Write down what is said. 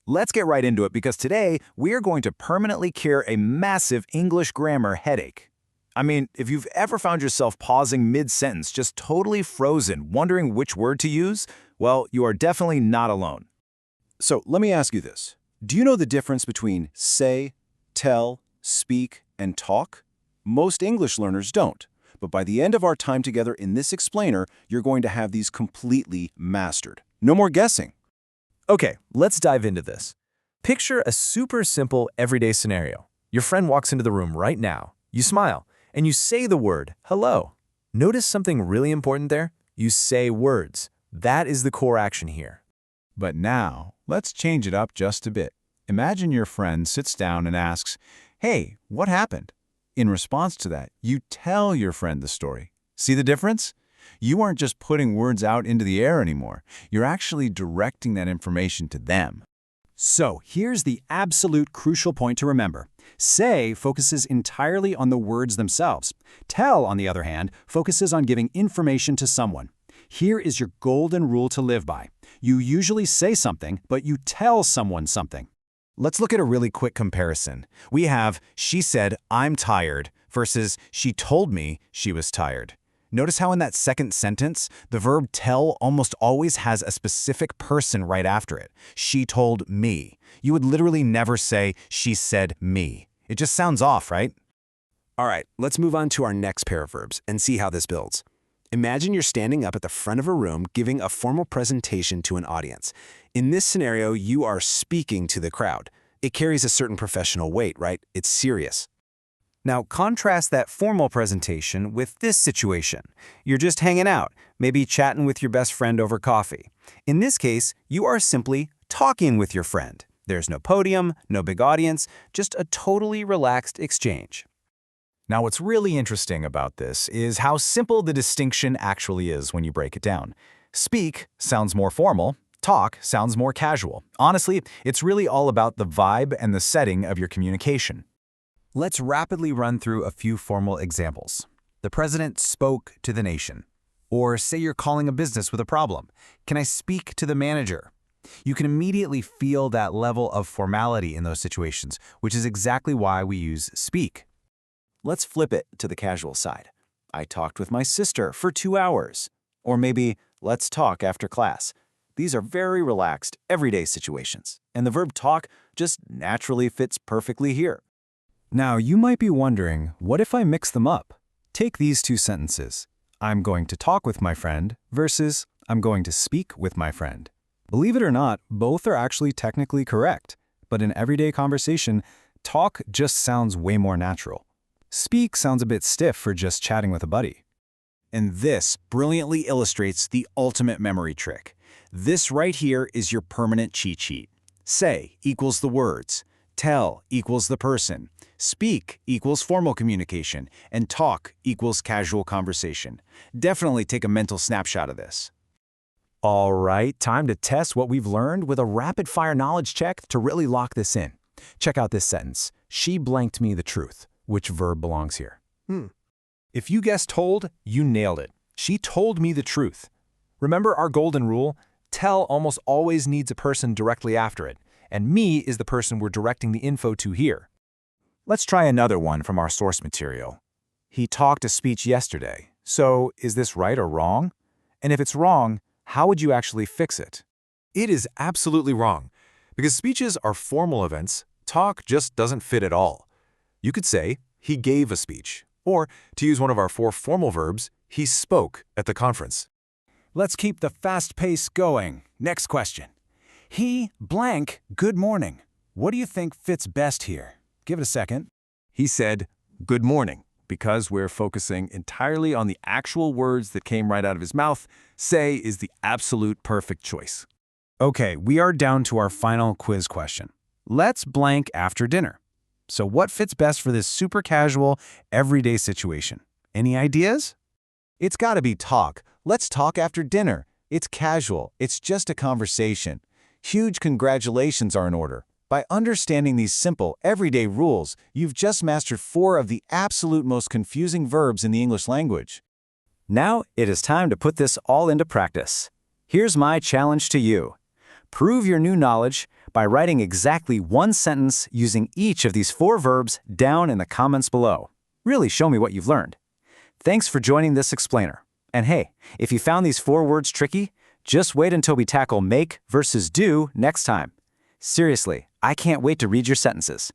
Let's get right into it because today we are going to permanently cure a massive English grammar headache. I mean, if you've ever found yourself pausing mid-sentence, just totally frozen, wondering which word to use, well, you are definitely not alone. So let me ask you this. Do you know the difference between say, tell, speak, and talk? Most English learners don't. But by the end of our time together in this explainer, you're going to have these completely mastered. No more guessing. Okay, let's dive into this. Picture a super simple everyday scenario. Your friend walks into the room right now. You smile, and you say the word, hello. Notice something really important there? You say words. That is the core action here. But now, let's change it up just a bit. Imagine your friend sits down and asks, "Hey, what happened?" In response to that, you tell your friend the story. See the difference? You aren't just putting words out into the air anymore. You're actually directing that information to them. So here's the absolute crucial point to remember. Say focuses entirely on the words themselves. Tell, on the other hand, focuses on giving information to someone. Here is your golden rule to live by. You usually say something, but you tell someone something. Let's look at a really quick comparison. We have, she said, I'm tired, versus she told me she was tired. Notice how in that second sentence, the verb tell almost always has a specific person right after it. She told me. You would literally never say, she said me. It just sounds off, right? All right, let's move on to our next pair of verbs and see how this builds. Imagine you're standing up at the front of a room giving a formal presentation to an audience. In this scenario, you are speaking to the crowd. It carries a certain professional weight, right? It's serious. Now, contrast that formal presentation with this situation. You're just hanging out, maybe chatting with your best friend over coffee. In this case, you are simply talking with your friend. There's no podium, no big audience, just a totally relaxed exchange. Now, what's really interesting about this is how simple the distinction actually is when you break it down. Speak sounds more formal, talk sounds more casual. Honestly, it's really all about the vibe and the setting of your communication. Let's rapidly run through a few formal examples. The president spoke to the nation. Or say you're calling a business with a problem. Can I speak to the manager? You can immediately feel that level of formality in those situations, which is exactly why we use speak. Let's flip it to the casual side. I talked with my sister for 2 hours. Or maybe, let's talk after class. These are very relaxed, everyday situations, and the verb talk just naturally fits perfectly here. Now, you might be wondering, what if I mix them up? Take these two sentences. I'm going to talk with my friend versus I'm going to speak with my friend. Believe it or not, both are actually technically correct. But in everyday conversation, talk just sounds way more natural. Speak sounds a bit stiff for just chatting with a buddy. And this brilliantly illustrates the ultimate memory trick. This right here is your permanent cheat sheet. Say equals the words. Tell equals the person. Speak equals formal communication. And talk equals casual conversation. Definitely take a mental snapshot of this. All right, time to test what we've learned with a rapid-fire knowledge check to really lock this in. Check out this sentence. She blanked me the truth. Which verb belongs here? If you guessed told, you nailed it. She told me the truth. Remember our golden rule? Tell almost always needs a person directly after it, and me is the person we're directing the info to here. Let's try another one from our source material. He talked a speech yesterday. So is this right or wrong? And if it's wrong, how would you actually fix it? It is absolutely wrong. Because speeches are formal events, talk just doesn't fit at all. You could say, he gave a speech. Or, to use one of our 4 formal verbs, he spoke at the conference. Let's keep the fast pace going. Next question. He blank good morning. What do you think fits best here? Give it a second. He said, good morning. Because we're focusing entirely on the actual words that came right out of his mouth, say is the absolute perfect choice. Okay, we are down to our final quiz question. Let's blank after dinner. So what fits best for this super casual, everyday situation? Any ideas? It's gotta be talk. Let's talk after dinner. It's casual. It's just a conversation. Huge congratulations are in order. By understanding these simple, everyday rules, you've just mastered 4 of the absolute most confusing verbs in the English language. Now it is time to put this all into practice. Here's my challenge to you. Prove your new knowledge by writing exactly one sentence using each of these 4 verbs down in the comments below. Really show me what you've learned. Thanks for joining this explainer. And hey, if you found these 4 words tricky, just wait until we tackle make versus do next time. Seriously, I can't wait to read your sentences.